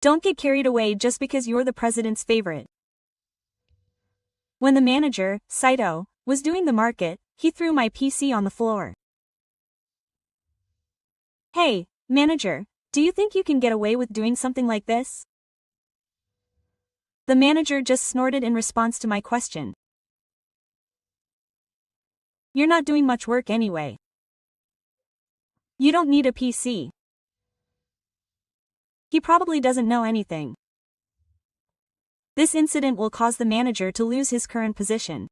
Don't get carried away just because you're the president's favorite. When the manager, Saito, was doing the market, he threw my PC on the floor. Hey, manager, do you think you can get away with doing something like this? The manager just snorted in response to my question. You're not doing much work anyway. You don't need a PC. He probably doesn't know anything. This incident will cause the manager to lose his current position.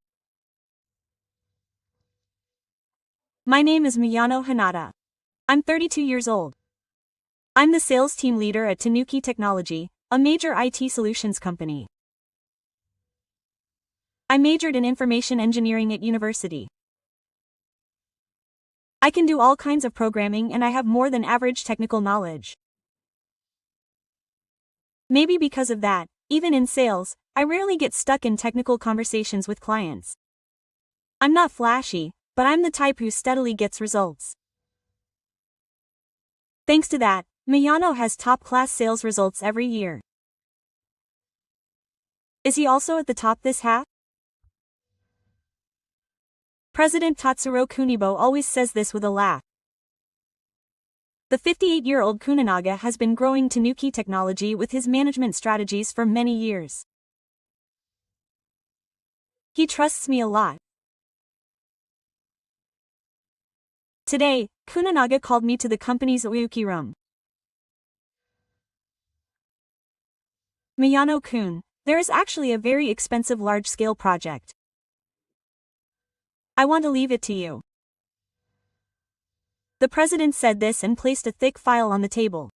My name is Miyano Hanada. I'm 32 years old. I'm the sales team leader at Tanuki Technology, a major IT solutions company. I majored in information engineering at university. I can do all kinds of programming and I have more than average technical knowledge. Maybe because of that, even in sales, I rarely get stuck in technical conversations with clients. I'm not flashy, but I'm the type who steadily gets results. Thanks to that, Miyano has top-class sales results every year. Is he also at the top this half? President Tatsuro Kunibo always says this with a laugh. The 58-year-old Kuninaga has been growing Tanuki Technology with his management strategies for many years. He trusts me a lot. Today, Kuninaga called me to the company's Oyuki room. Miyano-kun, there is actually a very expensive large-scale project. I want to leave it to you. The president said this and placed a thick file on the table.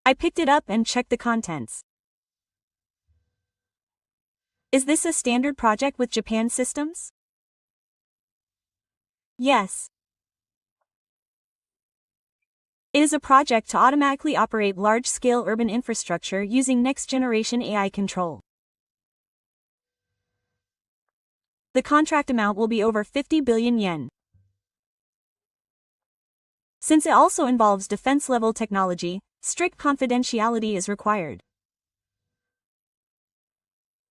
I picked it up and checked the contents. Is this a standard project with Japan Systems? Yes. It is a project to automatically operate large-scale urban infrastructure using next-generation AI control. The contract amount will be over 50 billion yen. Since it also involves defense-level technology, strict confidentiality is required.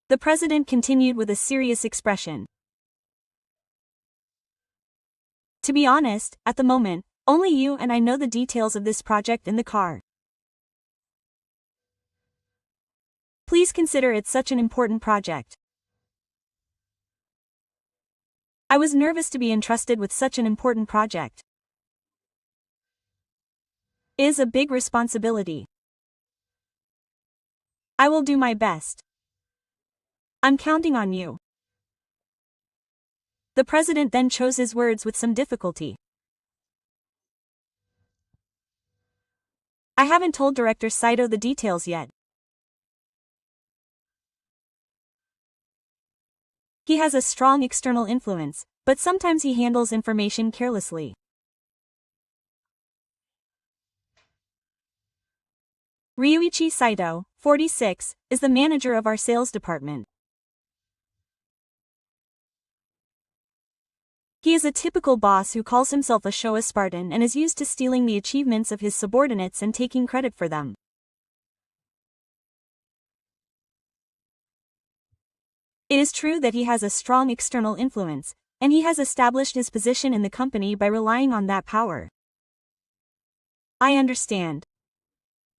The president continued with a serious expression. To be honest, at the moment, only you and I know the details of this project in the car. Please consider it such an important project. I was nervous to be entrusted with such an important project. It is a big responsibility. I will do my best. I'm counting on you. The president then chose his words with some difficulty. I haven't told Director Saito the details yet. He has a strong external influence, but sometimes he handles information carelessly. Ryuichi Saito, 46, is the manager of our sales department. He is a typical boss who calls himself a Showa Spartan and is used to stealing the achievements of his subordinates and taking credit for them. It is true that he has a strong external influence, and he has established his position in the company by relying on that power. I understand.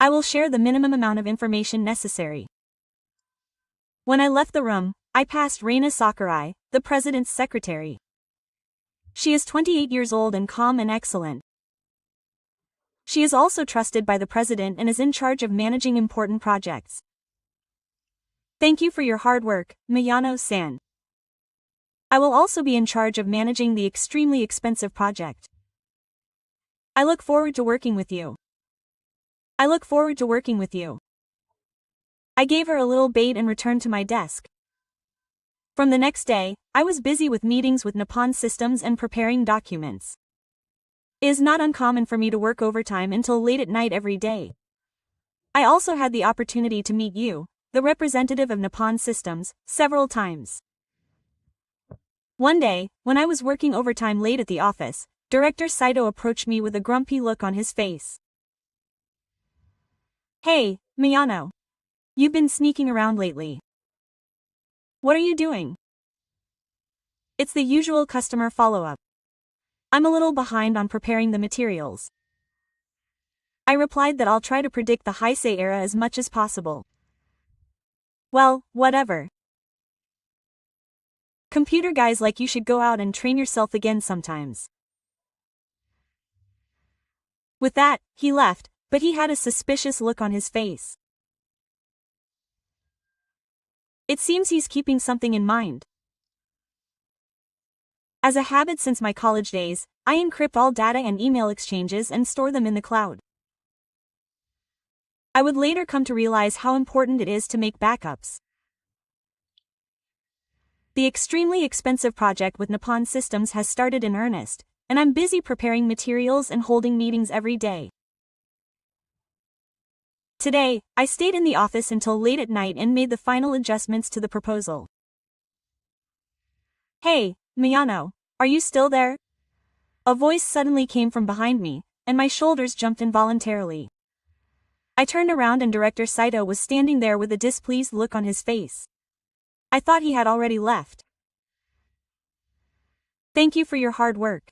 I will share the minimum amount of information necessary. When I left the room, I passed Reina Sakurai, the president's secretary. She is 28 years old and calm and excellent. She is also trusted by the president and is in charge of managing important projects. Thank you for your hard work, Miyano-san. I will also be in charge of managing the extremely expensive project. I look forward to working with you. I look forward to working with you. I gave her a little bait and returned to my desk. From the next day, I was busy with meetings with Nippon Systems and preparing documents. It is not uncommon for me to work overtime until late at night every day. I also had the opportunity to meet you, the representative of Nippon Systems, several times. One day, when I was working overtime late at the office, Director Saito approached me with a grumpy look on his face. Hey, Miyano. You've been sneaking around lately. What are you doing? It's the usual customer follow-up. I'm a little behind on preparing the materials. I replied that I'll try to predict the Heisei era as much as possible. Well, whatever. Computer guys like you should go out and train yourself again sometimes. With that, he left, but he had a suspicious look on his face. It seems he's keeping something in mind. As a habit since my college days, I encrypt all data and email exchanges and store them in the cloud. I would later come to realize how important it is to make backups. The extremely expensive project with Nippon Systems has started in earnest, and I'm busy preparing materials and holding meetings every day. Today, I stayed in the office until late at night and made the final adjustments to the proposal. Hey, Miyano, are you still there? A voice suddenly came from behind me, and my shoulders jumped involuntarily. I turned around and Director Saito was standing there with a displeased look on his face. I thought he had already left. Thank you for your hard work.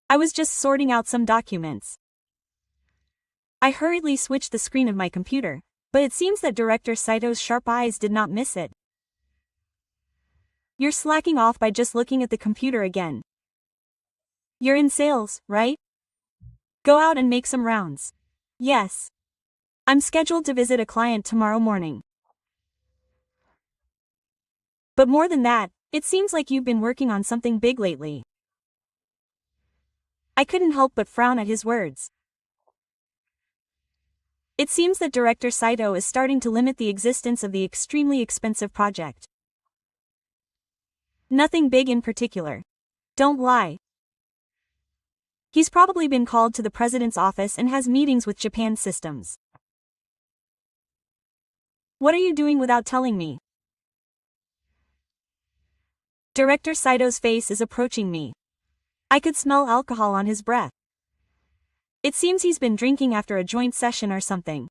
I was just sorting out some documents. I hurriedly switched the screen of my computer, but it seems that Director Saito's sharp eyes did not miss it. You're slacking off by just looking at the computer again. You're in sales, right? Go out and make some rounds. Yes. I'm scheduled to visit a client tomorrow morning. But more than that, it seems like you've been working on something big lately. I couldn't help but frown at his words. It seems that Director Saito is starting to limit the existence of the extremely expensive project. Nothing big in particular. Don't lie. He's probably been called to the president's office and has meetings with Japan Systems. What are you doing without telling me? Director Saito's face is approaching me. I could smell alcohol on his breath. It seems he's been drinking after a joint session or something.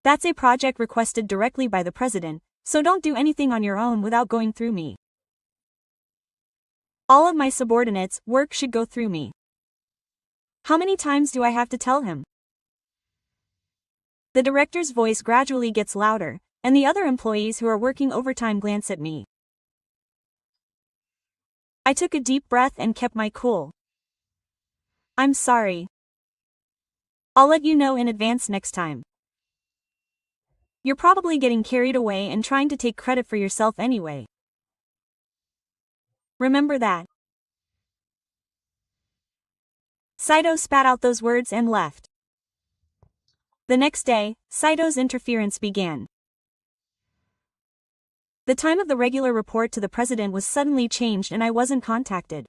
That's a project requested directly by the president, so don't do anything on your own without going through me. All of my subordinates' work should go through me. How many times do I have to tell him? The director's voice gradually gets louder, and the other employees who are working overtime glance at me. I took a deep breath and kept my cool. I'm sorry. I'll let you know in advance next time. You're probably getting carried away and trying to take credit for yourself anyway. Remember that. Saito spat out those words and left. The next day, Saito's interference began. The time of the regular report to the president was suddenly changed and I wasn't contacted.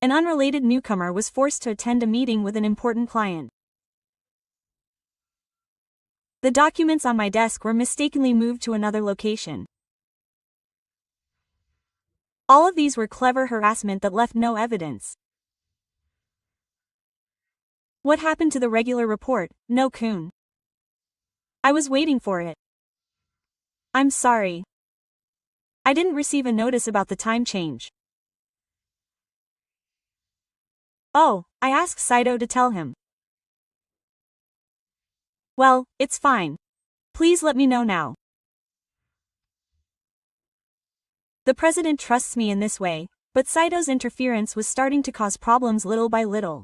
An unrelated newcomer was forced to attend a meeting with an important client. The documents on my desk were mistakenly moved to another location. All of these were clever harassment that left no evidence. What happened to the regular report, no-kun? I was waiting for it. I'm sorry. I didn't receive a notice about the time change. Oh, I asked Saito to tell him. Well, it's fine. Please let me know now. The president trusts me in this way, but Saito's interference was starting to cause problems little by little.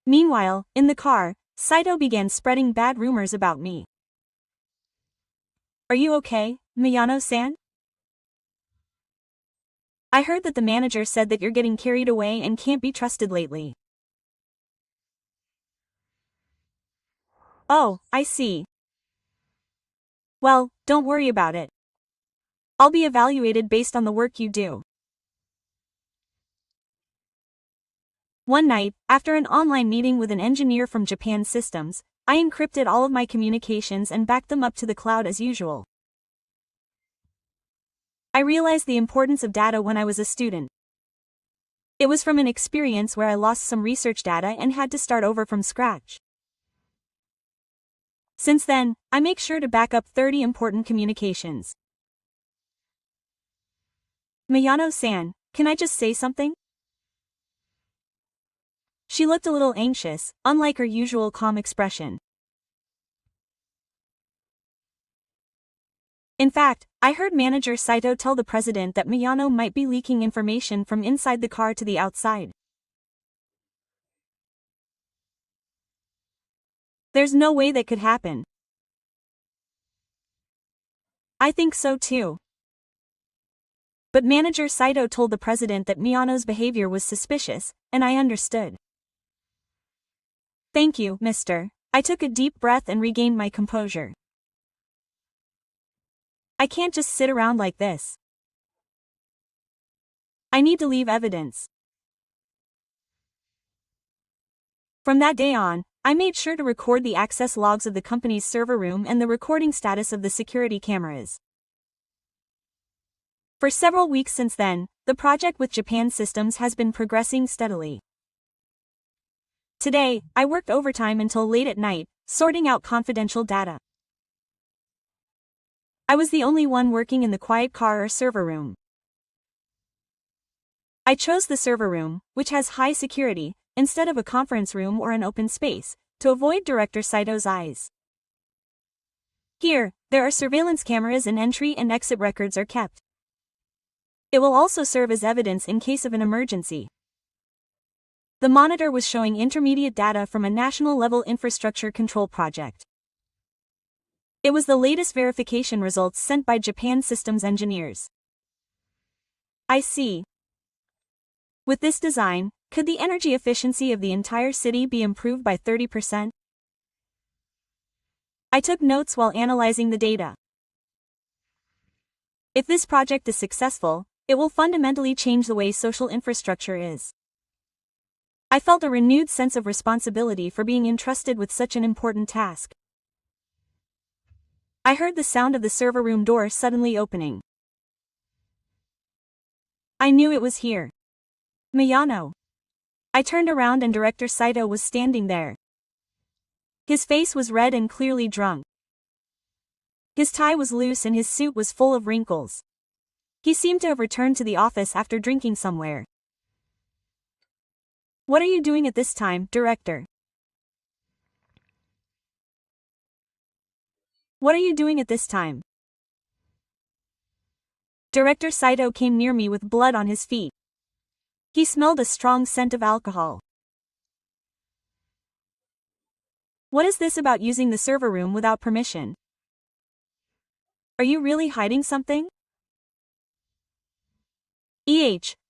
Meanwhile, in the car, Saito began spreading bad rumors about me. Are you okay, Miyano-san? I heard that the manager said that you're getting carried away and can't be trusted lately. Oh, I see. Well, don't worry about it. I'll be evaluated based on the work you do. One night, after an online meeting with an engineer from Japan Systems, I encrypted all of my communications and backed them up to the cloud as usual. I realized the importance of data when I was a student. It was from an experience where I lost some research data and had to start over from scratch. Since then, I make sure to back up 30 important communications. Miyano-san, can I just say something? She looked a little anxious, unlike her usual calm expression. In fact, I heard manager Saito tell the president that Miyano might be leaking information from inside the car to the outside. There's no way that could happen. I think so too. But manager Saito told the president that Miyano's behavior was suspicious, and I understood. Thank you, mister. I took a deep breath and regained my composure. I can't just sit around like this. I need to leave evidence. From that day on, I made sure to record the access logs of the company's server room and the recording status of the security cameras. For several weeks since then, the project with Japan Systems has been progressing steadily. Today, I worked overtime until late at night, sorting out confidential data. I was the only one working in the quiet car or server room. I chose the server room, which has high security, instead of a conference room or an open space, to avoid Director Saito's eyes. Here, there are surveillance cameras and entry and exit records are kept. It will also serve as evidence in case of an emergency. The monitor was showing intermediate data from a national-level infrastructure control project. It was the latest verification results sent by Japan Systems engineers. I see. With this design, could the energy efficiency of the entire city be improved by 30%? I took notes while analyzing the data. If this project is successful, it will fundamentally change the way social infrastructure is. I felt a renewed sense of responsibility for being entrusted with such an important task. I heard the sound of the server room door suddenly opening. I knew it was here. Miyano. I turned around and Director Saito was standing there. His face was red and clearly drunk. His tie was loose and his suit was full of wrinkles. He seemed to have returned to the office after drinking somewhere. What are you doing at this time, Director? What are you doing at this time? Director Saito came near me with blood on his feet. He smelled a strong scent of alcohol. What is this about using the server room without permission? Are you really hiding something?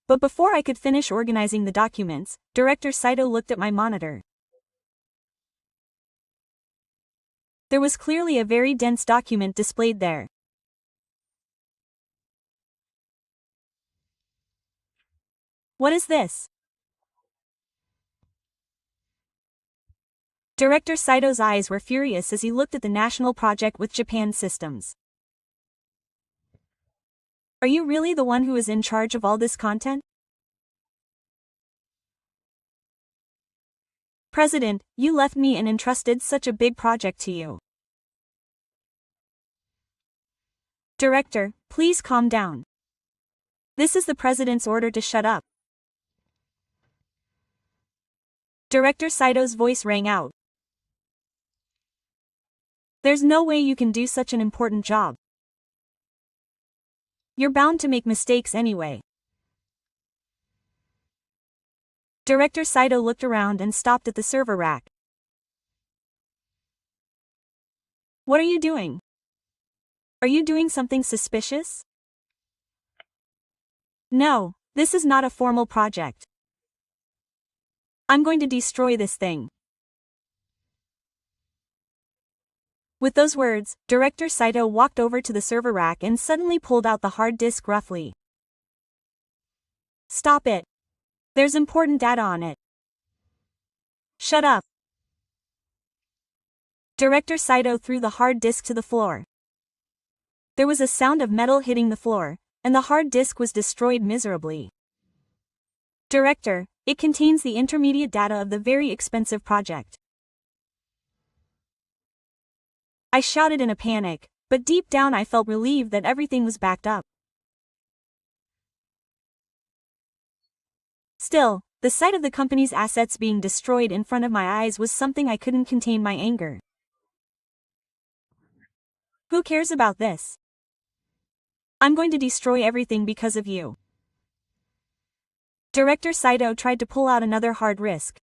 But before I could finish organizing the documents, Director Saito looked at my monitor. There was clearly a very dense document displayed there. What is this? Director Saito's eyes were furious as he looked at the national project with Japan Systems. Are you really the one who is in charge of all this content? President, you left me and entrusted such a big project to you. Director, please calm down. This is the president's order to shut up. Director Saito's voice rang out. There's no way you can do such an important job. You're bound to make mistakes anyway. Director Saito looked around and stopped at the server rack. What are you doing? Are you doing something suspicious? No, this is not a formal project. I'm going to destroy this thing. With those words, Director Saito walked over to the server rack and suddenly pulled out the hard disk roughly. Stop it. There's important data on it. Shut up. Director Saito threw the hard disk to the floor. There was a sound of metal hitting the floor, and the hard disk was destroyed miserably. Director, it contains the intermediate data of the very expensive project. I shouted in a panic, but deep down I felt relieved that everything was backed up. Still, the sight of the company's assets being destroyed in front of my eyes was something I couldn't contain my anger. Who cares about this? I'm going to destroy everything because of you. Director Saito tried to pull out another hard risk.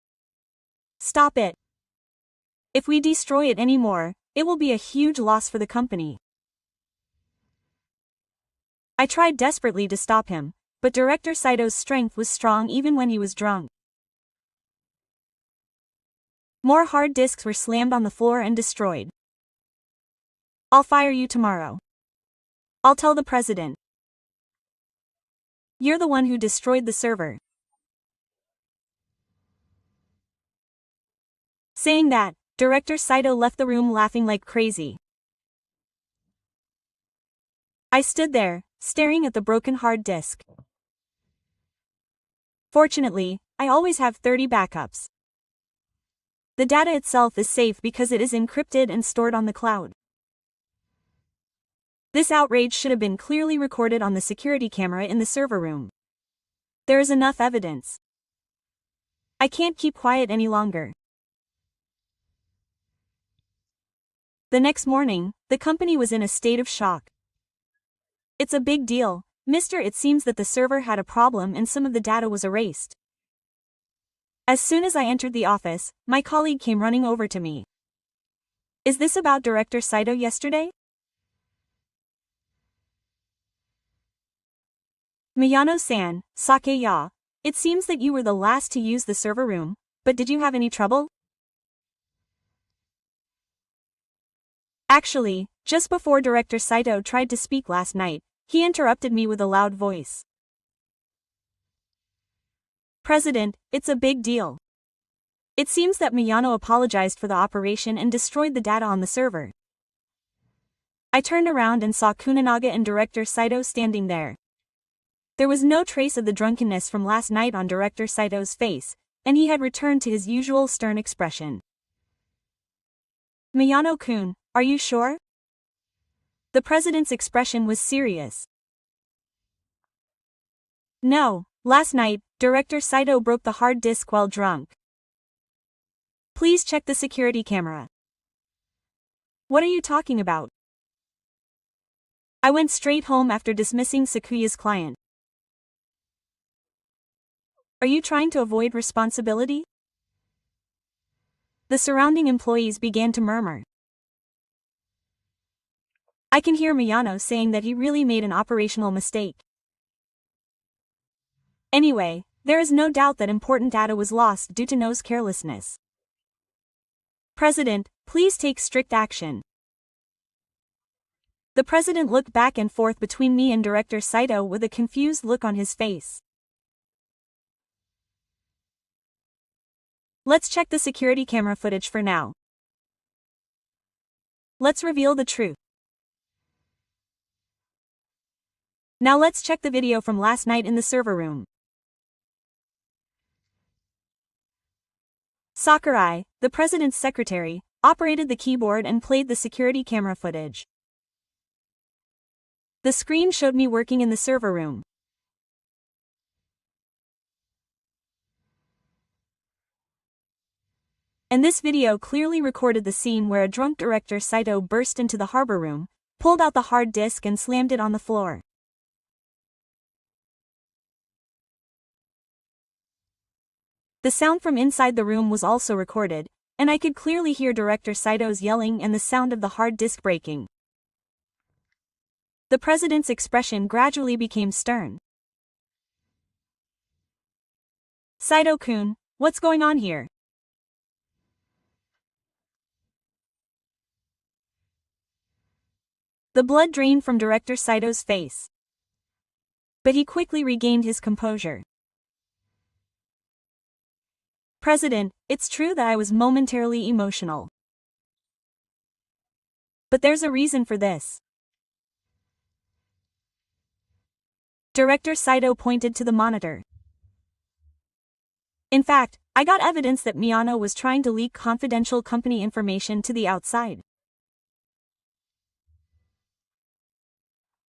Stop it. If we destroy it anymore, it will be a huge loss for the company. I tried desperately to stop him, but Director Saito's strength was strong even when he was drunk. More hard disks were slammed on the floor and destroyed. I'll fire you tomorrow. I'll tell the president. You're the one who destroyed the server. Saying that, Director Saito left the room laughing like crazy. I stood there, staring at the broken hard disk. Fortunately, I always have 30 backups. The data itself is safe because it is encrypted and stored on the cloud. This outrage should have been clearly recorded on the security camera in the server room. There is enough evidence. I can't keep quiet any longer. The next morning, the company was in a state of shock. It's a big deal, Mr. It seems that the server had a problem and some of the data was erased. As soon as I entered the office, my colleague came running over to me. Is this about Director Saito yesterday? Miyano-san, Sake-ya, it seems that you were the last to use the server room, but did you have any trouble? Actually, just before Director Saito tried to speak last night, he interrupted me with a loud voice. President, it's a big deal. It seems that Miyano apologized for the operation and destroyed the data on the server. I turned around and saw Kuninaga and Director Saito standing there. There was no trace of the drunkenness from last night on Director Saito's face, and he had returned to his usual stern expression. Miyano-kun, are you sure? The president's expression was serious. No, last night, Director Saito broke the hard disk while drunk. Please check the security camera. What are you talking about? I went straight home after dismissing Sakuya's client. Are you trying to avoid responsibility? The surrounding employees began to murmur. I can hear Miyano saying that he really made an operational mistake. Anyway, there is no doubt that important data was lost due to No's carelessness. President, please take strict action. The president looked back and forth between me and Director Saito with a confused look on his face. Let's check the security camera footage for now. Let's reveal the truth. Now let's check the video from last night in the server room. Sakurai, the president's secretary, operated the keyboard and played the security camera footage. The screen showed me working in the server room. And this video clearly recorded the scene where a drunk Director Saito burst into the harbor room, pulled out the hard disk and slammed it on the floor. The sound from inside the room was also recorded, and I could clearly hear Director Saito's yelling and the sound of the hard disk breaking. The president's expression gradually became stern. Saito-kun, what's going on here? The blood drained from Director Saito's face. But he quickly regained his composure. President, it's true that I was momentarily emotional. But there's a reason for this. Director Saito pointed to the monitor. In fact, I got evidence that Miyano was trying to leak confidential company information to the outside.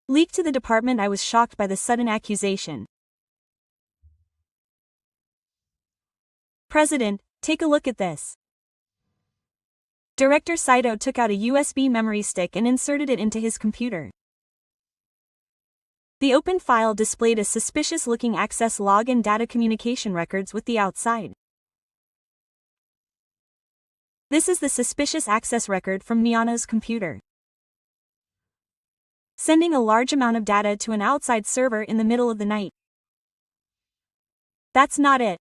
Leaked to the department. I was shocked by the sudden accusation. President, take a look at this. Director Saito took out a USB memory stick and inserted it into his computer. The opened file displayed a suspicious-looking access log and data communication records with the outside. This is the suspicious access record from Miyano's computer. Sending a large amount of data to an outside server in the middle of the night. That's not it.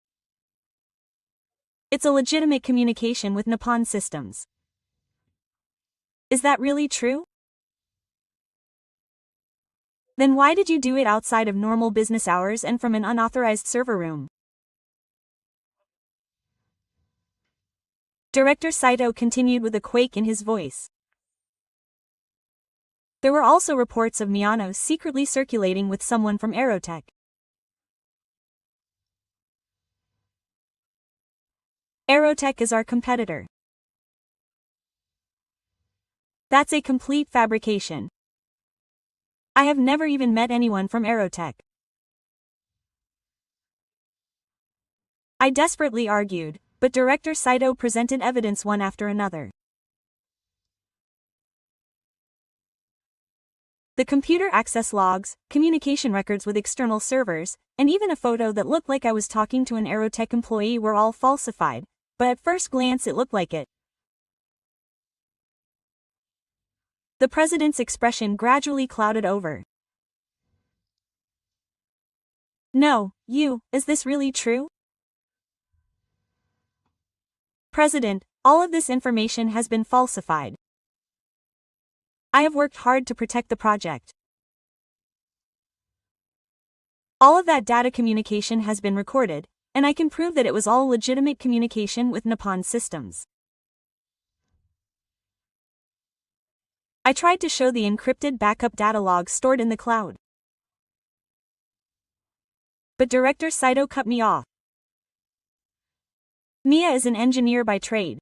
It's a legitimate communication with Nippon Systems. Is that really true? Then why did you do it outside of normal business hours and from an unauthorized server room? Director Saito continued with a quake in his voice. There were also reports of Miyano secretly circulating with someone from Aerotech. Aerotech is our competitor. That's a complete fabrication. I have never even met anyone from Aerotech. I desperately argued, but Director Saito presented evidence one after another. The computer access logs, communication records with external servers, and even a photo that looked like I was talking to an Aerotech employee were all falsified, but at first glance it looked like it. The president's expression gradually clouded over. No, is this really true? President, all of this information has been falsified. I have worked hard to protect the project. All of that data communication has been recorded, and I can prove that it was all legitimate communication with Nippon Systems. I tried to show the encrypted backup data logs stored in the cloud. But Director Saito cut me off. Mia is an engineer by trade.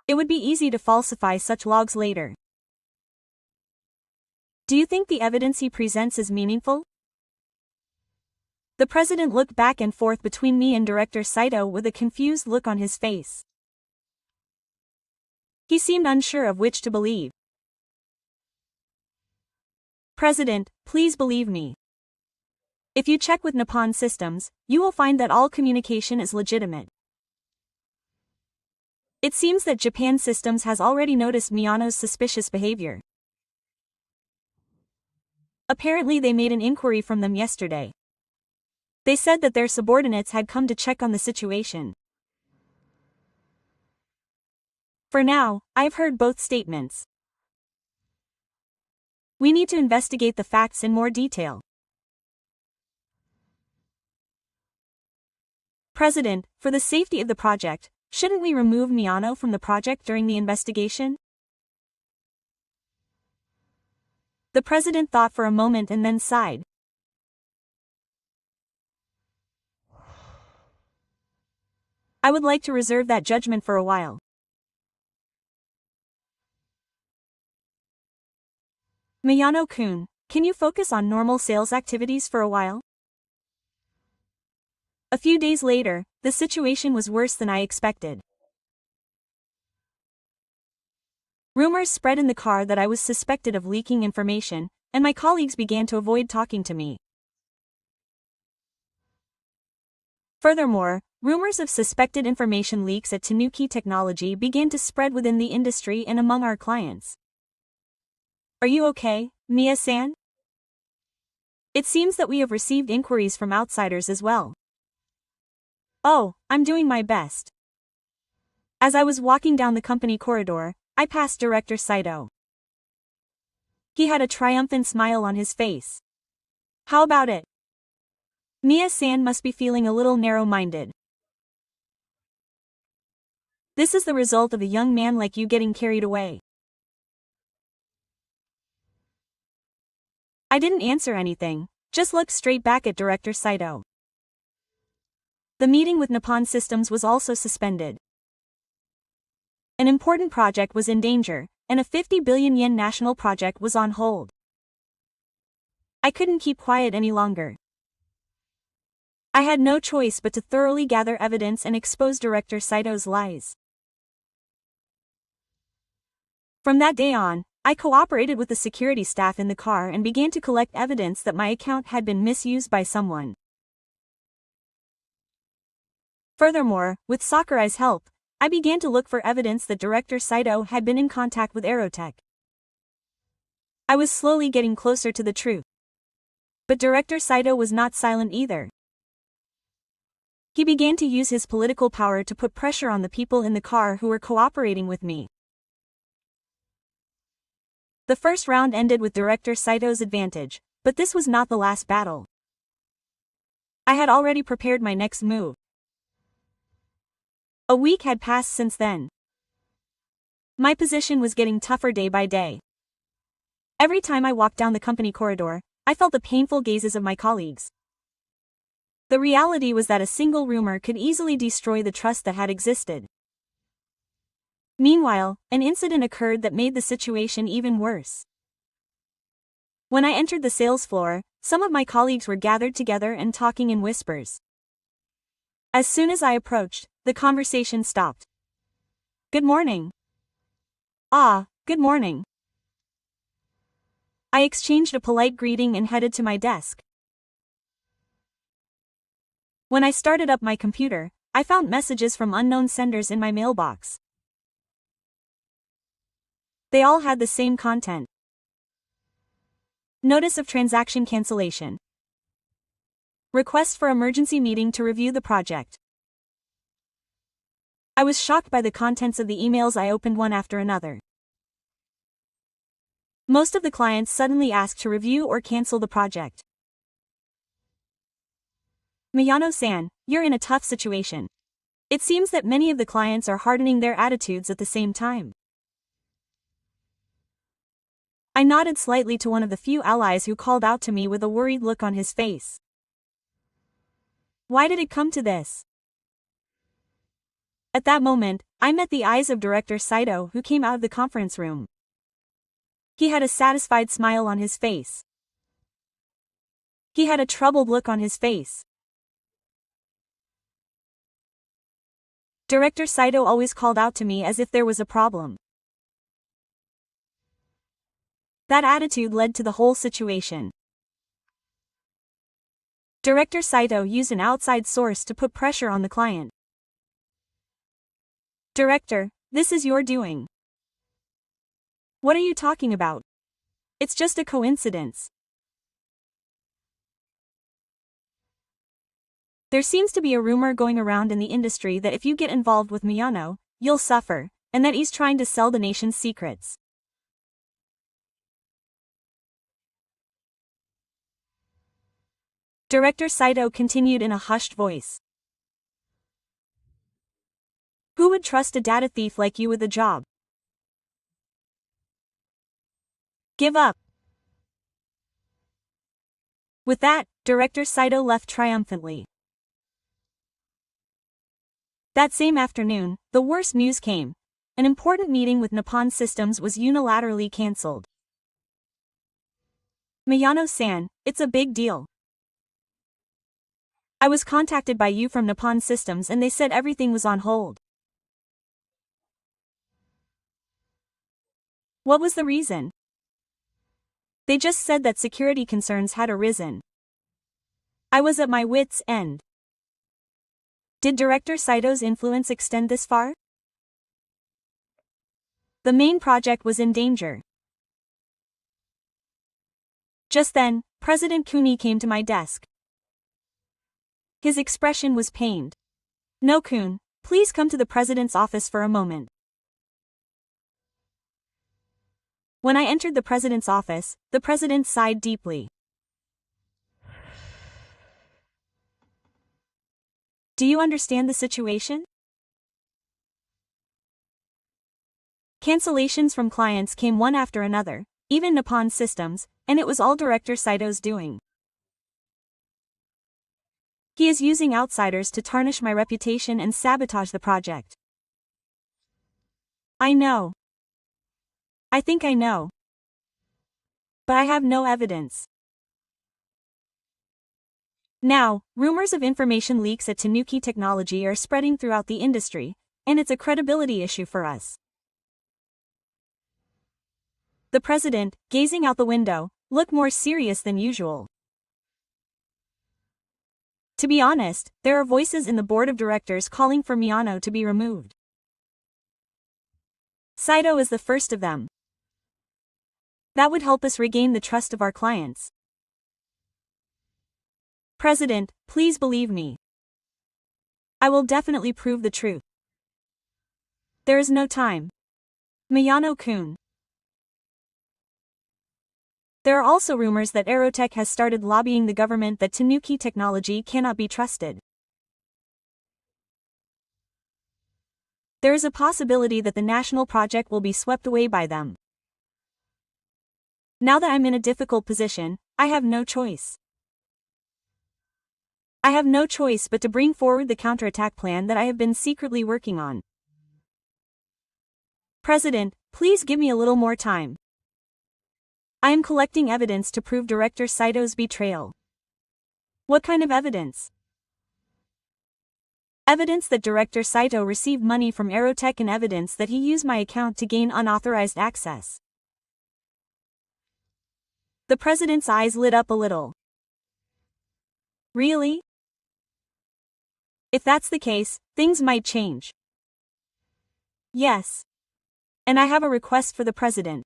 It would be easy to falsify such logs later. Do you think the evidence he presents is meaningful? The president looked back and forth between me and Director Saito with a confused look on his face. He seemed unsure of which to believe. President, please believe me. If you check with Nippon Systems, you will find that all communication is legitimate. It seems that Japan Systems has already noticed Miyano's suspicious behavior. Apparently they made an inquiry from them yesterday. They said that their subordinates had come to check on the situation. For now, I've heard both statements. We need to investigate the facts in more detail. President, for the safety of the project, shouldn't we remove Miyano from the project during the investigation? The president thought for a moment and then sighed. I would like to reserve that judgment for a while. Miyano-kun, can you focus on normal sales activities for a while? A few days later, the situation was worse than I expected. Rumors spread in the car that I was suspected of leaking information, and my colleagues began to avoid talking to me. Furthermore, rumors of suspected information leaks at Tanuki Technology began to spread within the industry and among our clients. Are you okay, Mia-san? It seems that we have received inquiries from outsiders as well. Oh, I'm doing my best. As I was walking down the company corridor, I passed Director Saito. He had a triumphant smile on his face. How about it? Mia-san must be feeling a little narrow-minded. This is the result of a young man like you getting carried away. I didn't answer anything, just looked straight back at Director Saito. The meeting with Nippon Systems was also suspended. An important project was in danger, and a 50 billion yen national project was on hold. I couldn't keep quiet any longer. I had no choice but to thoroughly gather evidence and expose Director Saito's lies. From that day on, I cooperated with the security staff in the car and began to collect evidence that my account had been misused by someone. Furthermore, with Sakurai's help, I began to look for evidence that Director Saito had been in contact with Aerotech. I was slowly getting closer to the truth. But Director Saito was not silent either. He began to use his political power to put pressure on the people in the car who were cooperating with me. The first round ended with Director Saito's advantage, but this was not the last battle. I had already prepared my next move. A week had passed since then. My position was getting tougher day by day. Every time I walked down the company corridor, I felt the painful gazes of my colleagues. The reality was that a single rumor could easily destroy the trust that had existed. Meanwhile, an incident occurred that made the situation even worse. When I entered the sales floor, some of my colleagues were gathered together and talking in whispers. As soon as I approached, the conversation stopped. "Good morning." "Ah, good morning." I exchanged a polite greeting and headed to my desk. When I started up my computer, I found messages from unknown senders in my mailbox. They all had the same content. Notice of transaction cancellation. Request for emergency meeting to review the project. I was shocked by the contents of the emails I opened one after another. Most of the clients suddenly asked to review or cancel the project. Miyano-san, you're in a tough situation. It seems that many of the clients are hardening their attitudes at the same time. I nodded slightly to one of the few allies who called out to me with a worried look on his face. Why did it come to this? At that moment, I met the eyes of Director Saito, who came out of the conference room. He had a satisfied smile on his face. He had a troubled look on his face. Director Saito always called out to me as if there was a problem. That attitude led to the whole situation. Director Saito used an outside source to put pressure on the client. "Director, this is your doing." "What are you talking about? It's just a coincidence." "There seems to be a rumor going around in the industry that if you get involved with Miyano, you'll suffer, and that he's trying to sell the nation's secrets." Director Saito continued in a hushed voice. "Who would trust a data thief like you with a job? Give up." With that, Director Saito left triumphantly. That same afternoon, the worst news came. An important meeting with Nippon Systems was unilaterally cancelled. "Miyano-san, it's a big deal. I was contacted by you from Nippon Systems and they said everything was on hold." "What was the reason?" "They just said that security concerns had arisen." I was at my wits' end. Did Director Saito's influence extend this far? The main project was in danger. Just then, President Kuni came to my desk. His expression was pained. "No, Kun, please come to the president's office for a moment." When I entered the president's office, the president sighed deeply. "Do you understand the situation? Cancellations from clients came one after another, even Nippon Systems, and it was all Director Saito's doing. He is using outsiders to tarnish my reputation and sabotage the project. I know. I think I know. But I have no evidence. Now, rumors of information leaks at Tanuki Technology are spreading throughout the industry, and it's a credibility issue for us. The president, gazing out the window, looked more serious than usual. To be honest, there are voices in the board of directors calling for Miyano to be removed. Saito is the first of them. That would help us regain the trust of our clients. President, please believe me. I will definitely prove the truth. There is no time. Miyano-kun. There are also rumors that Aerotech has started lobbying the government that Tanuki Technology cannot be trusted. There is a possibility that the national project will be swept away by them. Now that I'm in a difficult position, I have no choice. I have no choice but to bring forward the counterattack plan that I have been secretly working on. President, please give me a little more time. I am collecting evidence to prove Director Saito's betrayal. What kind of evidence? Evidence that Director Saito received money from Aerotech and evidence that he used my account to gain unauthorized access. The president's eyes lit up a little. Really? If that's the case, things might change. Yes. And I have a request for the president.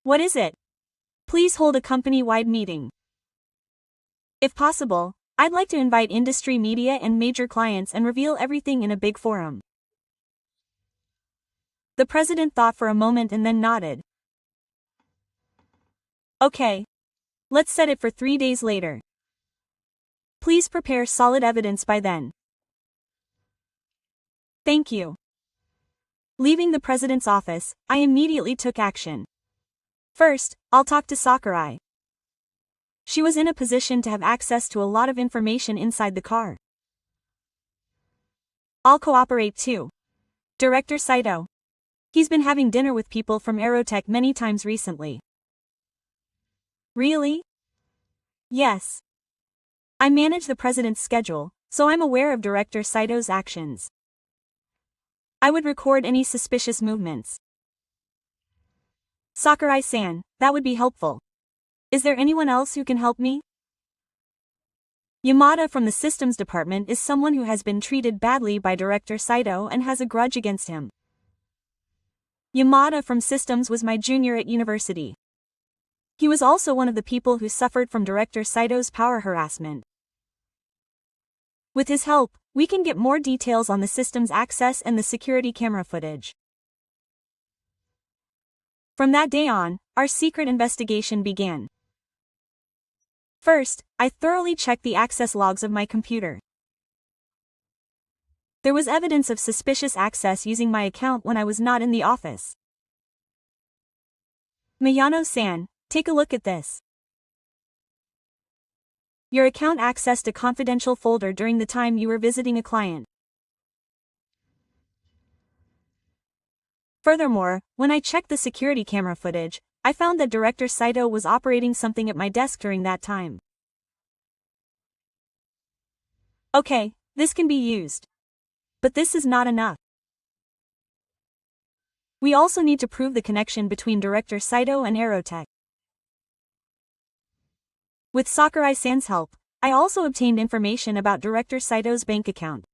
What is it? Please hold a company-wide meeting. If possible, I'd like to invite industry media and major clients and reveal everything in a big forum. The president thought for a moment and then nodded. Okay. Let's set it for 3 days later. Please prepare solid evidence by then. Thank you. Leaving the president's office, I immediately took action. First, I'll talk to Sakurai. She was in a position to have access to a lot of information inside the car. I'll cooperate too. Director Saito. He's been having dinner with people from Aerotech many times recently. Really? Yes. I manage the president's schedule, so I'm aware of Director Saito's actions. I would record any suspicious movements. Sakurai-san, that would be helpful. Is there anyone else who can help me? Yamada from the systems department is someone who has been treated badly by Director Saito and has a grudge against him. Yamada from systems was my junior at university. He was also one of the people who suffered from Director Saito's power harassment. With his help, we can get more details on the system's access and the security camera footage. From that day on, our secret investigation began. First, I thoroughly checked the access logs of my computer. There was evidence of suspicious access using my account when I was not in the office. Miyano-san, take a look at this. Your account accessed a confidential folder during the time you were visiting a client. Furthermore, when I checked the security camera footage, I found that Director Saito was operating something at my desk during that time. Okay, this can be used. But this is not enough. We also need to prove the connection between Director Saito and Aerotech. With Sakurai-san's help, I also obtained information about Director Saito's bank account.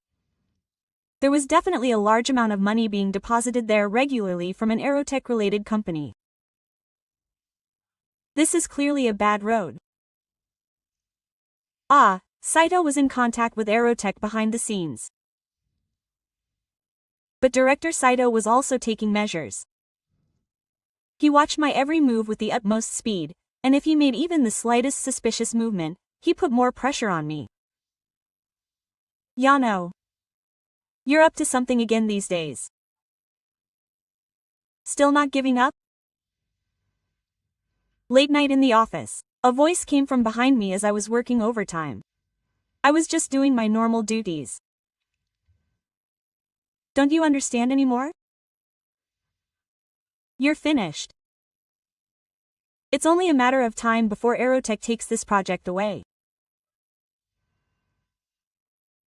There was definitely a large amount of money being deposited there regularly from an Aerotech-related company. This is clearly a bad road. Saito was in contact with Aerotech behind the scenes. But Director Saito was also taking measures. He watched my every move with the utmost speed, and if he made even the slightest suspicious movement, he put more pressure on me. Yano. You're up to something again these days. Still not giving up? Late night in the office. A voice came from behind me as I was working overtime. I was just doing my normal duties. Don't you understand anymore? You're finished. It's only a matter of time before Aerotech takes this project away.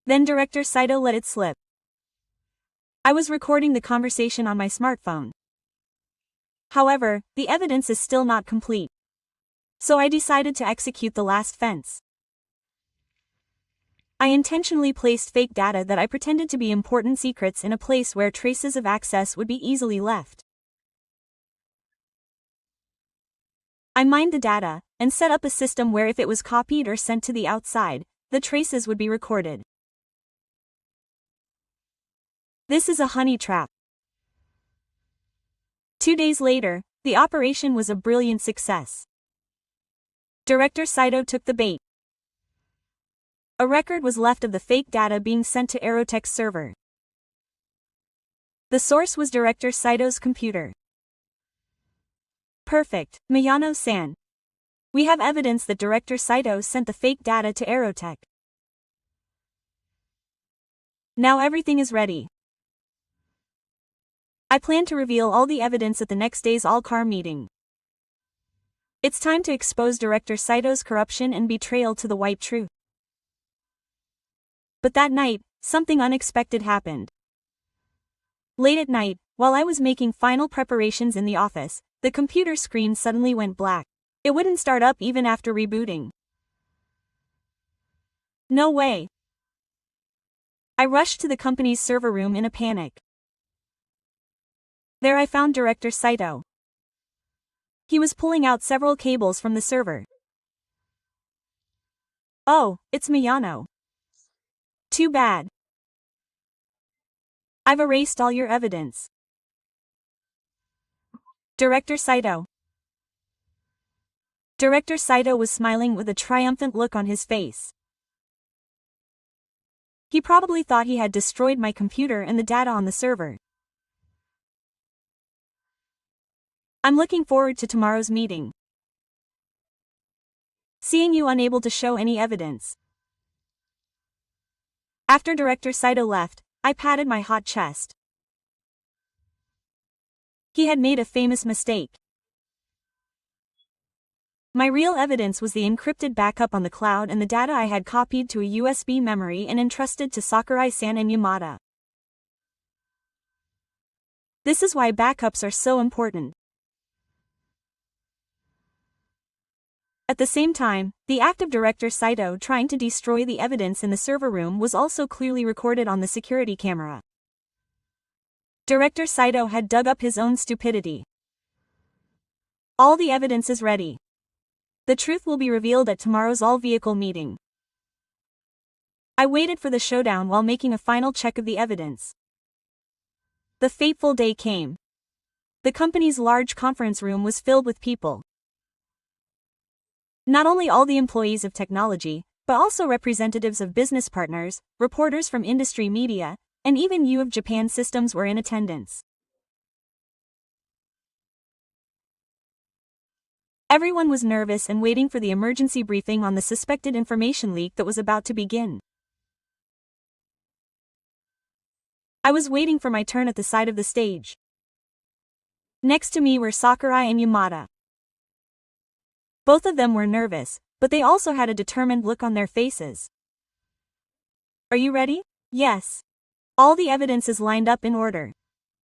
Then Director Saito let it slip. I was recording the conversation on my smartphone. However, the evidence is still not complete. So I decided to execute the last fence. I intentionally placed fake data that I pretended to be important secrets in a place where traces of access would be easily left. I mined the data, and set up a system where if it was copied or sent to the outside, the traces would be recorded. This is a honey trap. 2 days later, the operation was a brilliant success. Director Saito took the bait. A record was left of the fake data being sent to Aerotech's server. The source was Director Saito's computer. Perfect, Miyano-san. We have evidence that Director Saito sent the fake data to Aerotech. Now everything is ready. I plan to reveal all the evidence at the next day's all-car meeting. It's time to expose Director Saito's corruption and betrayal to the white truth. But that night, something unexpected happened. Late at night, while I was making final preparations in the office, the computer screen suddenly went black. It wouldn't start up even after rebooting. No way. I rushed to the company's server room in a panic. There I found Director Saito. He was pulling out several cables from the server. Oh, it's Miyano. Too bad. I've erased all your evidence. Director Saito. Director Saito was smiling with a triumphant look on his face. He probably thought he had destroyed my computer and the data on the server. I'm looking forward to tomorrow's meeting. Seeing you unable to show any evidence. After Director Saito left, I patted my hot chest. He had made a famous mistake. My real evidence was the encrypted backup on the cloud and the data I had copied to a USB memory and entrusted to Sakurai-san and Yamada. This is why backups are so important. At the same time, the act of Director Saito trying to destroy the evidence in the server room was also clearly recorded on the security camera. Director Saito had dug up his own stupidity. All the evidence is ready. The truth will be revealed at tomorrow's all-vehicle meeting. I waited for the showdown while making a final check of the evidence. The fateful day came. The company's large conference room was filled with people. Not only all the employees of technology, but also representatives of business partners, reporters from industry media, and even U of Japan Systems were in attendance. Everyone was nervous and waiting for the emergency briefing on the suspected information leak that was about to begin. I was waiting for my turn at the side of the stage. Next to me were Sakurai and Yamada. Both of them were nervous, but they also had a determined look on their faces. Are you ready? Yes. All the evidence is lined up in order.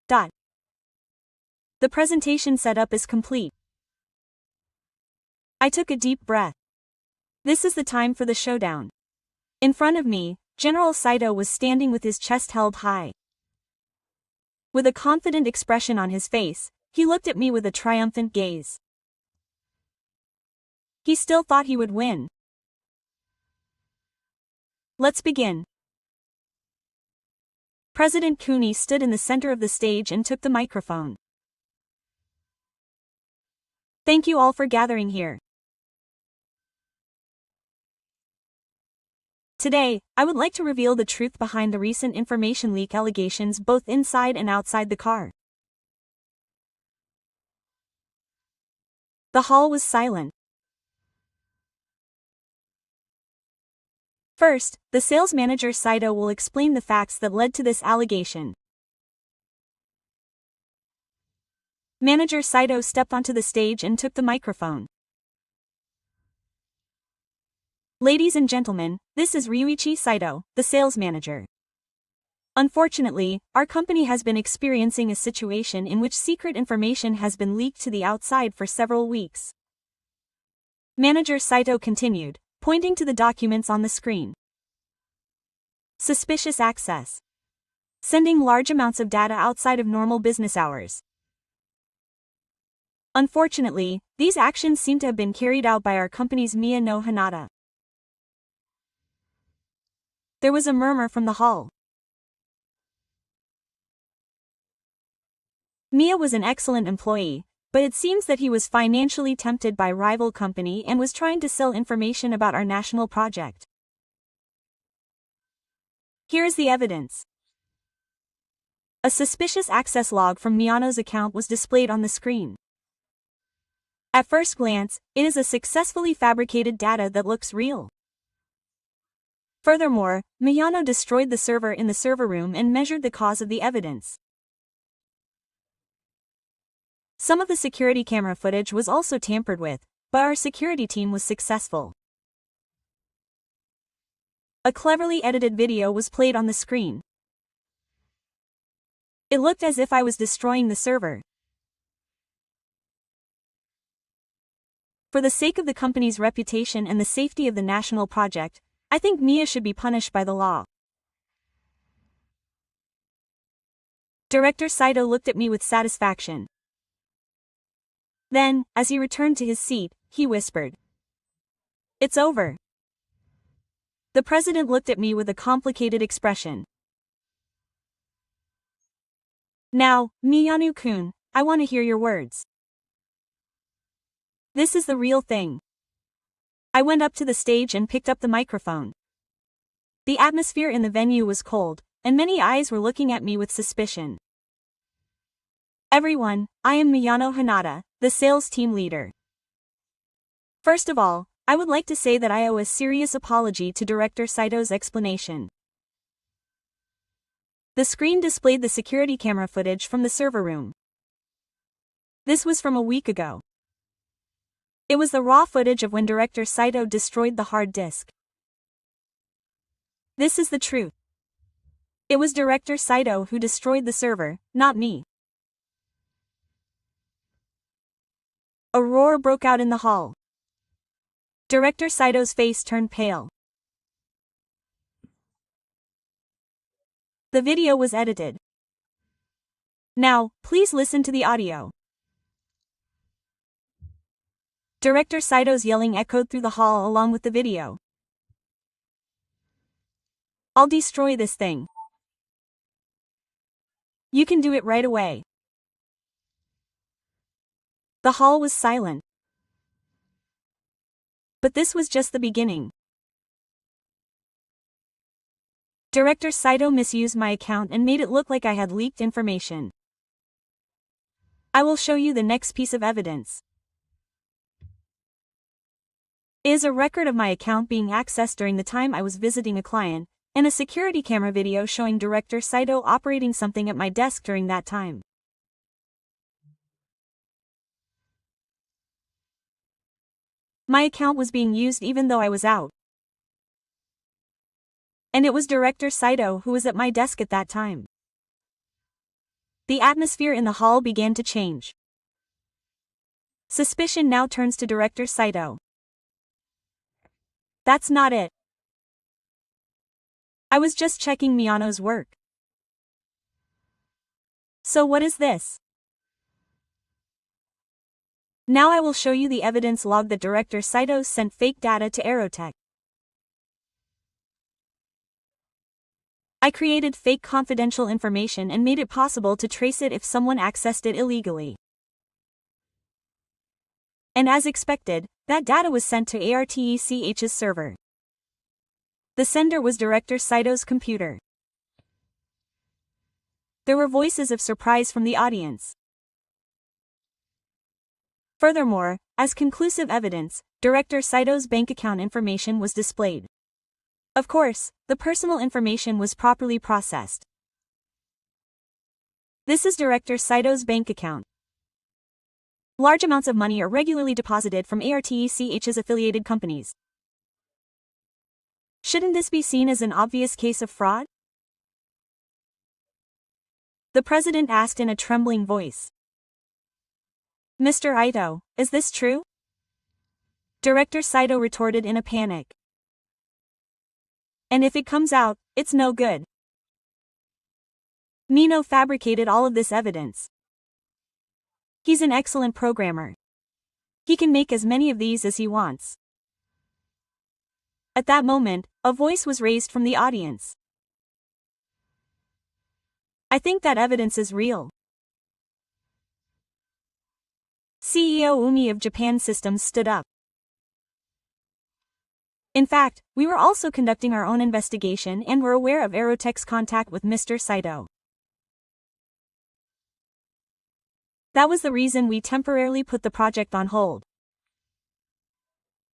The presentation setup is complete. I took a deep breath. This is the time for the showdown. In front of me, General Saito was standing with his chest held high. With a confident expression on his face, he looked at me with a triumphant gaze. He still thought he would win. Let's begin. President Kuni stood in the center of the stage and took the microphone. Thank you all for gathering here. Today, I would like to reveal the truth behind the recent information leak allegations both inside and outside the car. The hall was silent. First, the sales manager Saito will explain the facts that led to this allegation. Manager Saito stepped onto the stage and took the microphone. Ladies and gentlemen, this is Ryuichi Saito, the sales manager. Unfortunately, our company has been experiencing a situation in which secret information has been leaked to the outside for several weeks. Manager Saito continued, pointing to the documents on the screen. Suspicious access. Sending large amounts of data outside of normal business hours. Unfortunately, these actions seem to have been carried out by our company's Miya no Hanada. There was a murmur from the hall. Miya was an excellent employee, but it seems that he was financially tempted by rival company and was trying to sell information about our national project. Here is the evidence. A suspicious access log from Miyano's account was displayed on the screen. At first glance, it is a successfully fabricated data that looks real. Furthermore, Miyano destroyed the server in the server room and measured the cause of the evidence. Some of the security camera footage was also tampered with, but our security team was successful. A cleverly edited video was played on the screen. It looked as if I was destroying the server. For the sake of the company's reputation and the safety of the national project, I think Miya should be punished by the law. Director Saito looked at me with satisfaction. Then, as he returned to his seat, he whispered, "It's over." The president looked at me with a complicated expression. "Now, Miyano-kun, I want to hear your words." This is the real thing. I went up to the stage and picked up the microphone. The atmosphere in the venue was cold, and many eyes were looking at me with suspicion. "Everyone, I am Miyano Hanada, the sales team leader. First of all, I would like to say that I owe a serious apology to Director Saito's explanation." The screen displayed the security camera footage from the server room. This was from a week ago. It was the raw footage of when Director Saito destroyed the hard disk. This is the truth. It was Director Saito who destroyed the server, not me. A roar broke out in the hall. Director Saito's face turned pale. The video was edited. Now, please listen to the audio. Director Saito's yelling echoed through the hall along with the video. "I'll destroy this thing. You can do it right away." The hall was silent. But this was just the beginning. Director Saito misused my account and made it look like I had leaked information. I will show you the next piece of evidence. It is a record of my account being accessed during the time I was visiting a client, and a security camera video showing Director Saito operating something at my desk during that time. My account was being used even though I was out. And it was Director Saito who was at my desk at that time. The atmosphere in the hall began to change. Suspicion now turns to Director Saito. That's not it. I was just checking Miyano's work. So what is this? Now I will show you the evidence log that Director Saito sent fake data to Aerotech. I created fake confidential information and made it possible to trace it if someone accessed it illegally. And as expected, that data was sent to ARTECH's server. The sender was Director Saito's computer. There were voices of surprise from the audience. Furthermore, as conclusive evidence, Director Saito's bank account information was displayed. Of course, the personal information was properly processed. This is Director Saito's bank account. Large amounts of money are regularly deposited from ARTECH's affiliated companies. Shouldn't this be seen as an obvious case of fraud? The president asked in a trembling voice. Mr. Ito, is this true? Director Saito retorted in a panic. And if it comes out, it's no good. Mino fabricated all of this evidence. He's an excellent programmer. He can make as many of these as he wants. At that moment, a voice was raised from the audience. I think that evidence is real. CEO Umi of Japan Systems stood up. In fact, we were also conducting our own investigation and were aware of Aerotech's contact with Mr. Saito. That was the reason we temporarily put the project on hold.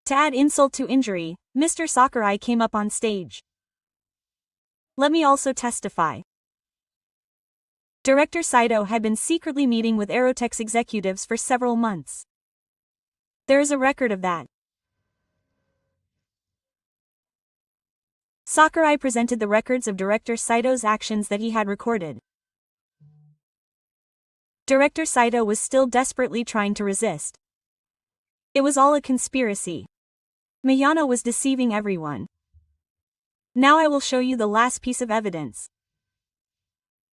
To add insult to injury, Mr. Sakurai came up on stage. Let me also testify. Director Saito had been secretly meeting with Aerotech's executives for several months. There is a record of that. Sakurai presented the records of Director Saito's actions that he had recorded. Director Saito was still desperately trying to resist. It was all a conspiracy. Miyano was deceiving everyone. Now I will show you the last piece of evidence.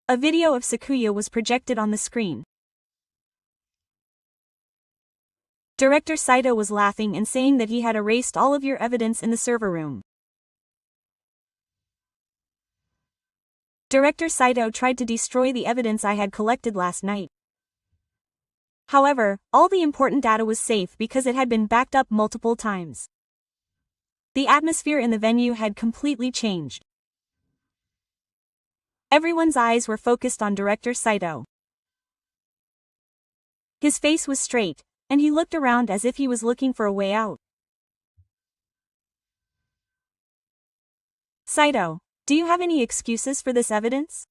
A video of Sakuya was projected on the screen. Director Saito was laughing and saying that he had erased all of your evidence in the server room. Director Saito tried to destroy the evidence I had collected last night. However, all the important data was safe because it had been backed up multiple times. The atmosphere in the venue had completely changed. Everyone's eyes were focused on Director Saito. His face was straight, and he looked around as if he was looking for a way out. Saito, do you have any excuses for this evidence?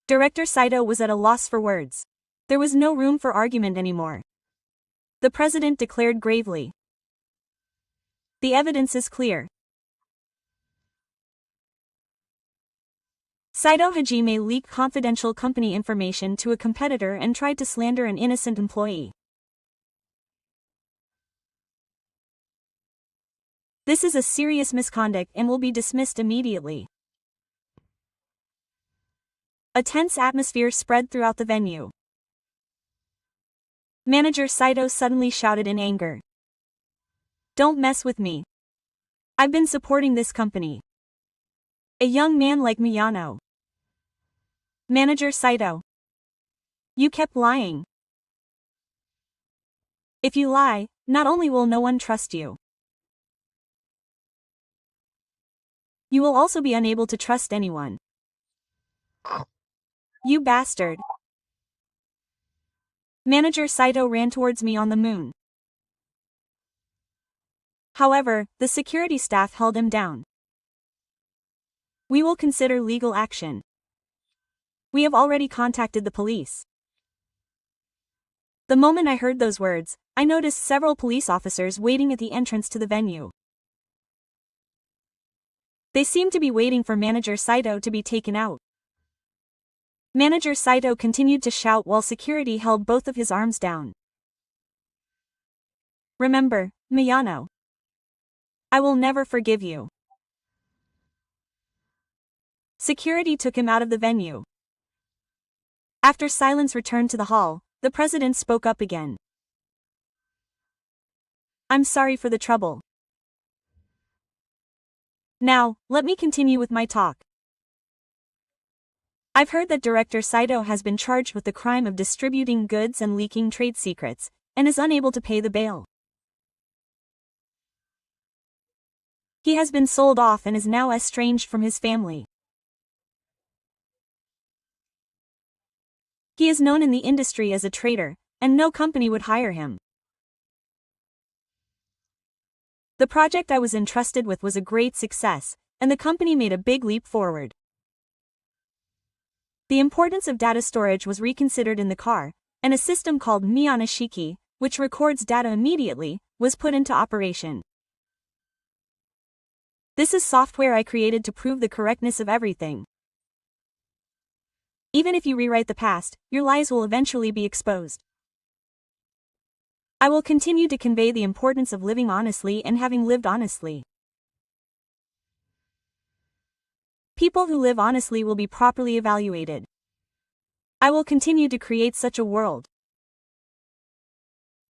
Director Saito was at a loss for words. There was no room for argument anymore. The president declared gravely. The evidence is clear. Saito Hajime leaked confidential company information to a competitor and tried to slander an innocent employee. This is a serious misconduct and will be dismissed immediately. A tense atmosphere spread throughout the venue. Manager Saito suddenly shouted in anger. Don't mess with me. I've been supporting this company. A young man like Miyano. Manager Saito. You kept lying. If you lie, not only will no one trust you, you will also be unable to trust anyone. You bastard. Manager Saito ran towards me on the moon. However, the security staff held him down. We will consider legal action. We have already contacted the police. The moment I heard those words, I noticed several police officers waiting at the entrance to the venue. They seemed to be waiting for Manager Saito to be taken out. Manager Saito continued to shout while security held both of his arms down. Remember, Miyano. I will never forgive you. Security took him out of the venue. After silence returned to the hall, the president spoke up again. I'm sorry for the trouble. Now, let me continue with my talk. I've heard that Director Saito has been charged with the crime of distributing goods and leaking trade secrets, and is unable to pay the bail. He has been sold off and is now estranged from his family. He is known in the industry as a traitor, and no company would hire him. The project I was entrusted with was a great success, and the company made a big leap forward. The importance of data storage was reconsidered in the car, and a system called Miyonashiki, which records data immediately, was put into operation. This is software I created to prove the correctness of everything. Even if you rewrite the past, your lies will eventually be exposed. I will continue to convey the importance of living honestly and having lived honestly. People who live honestly will be properly evaluated. I will continue to create such a world.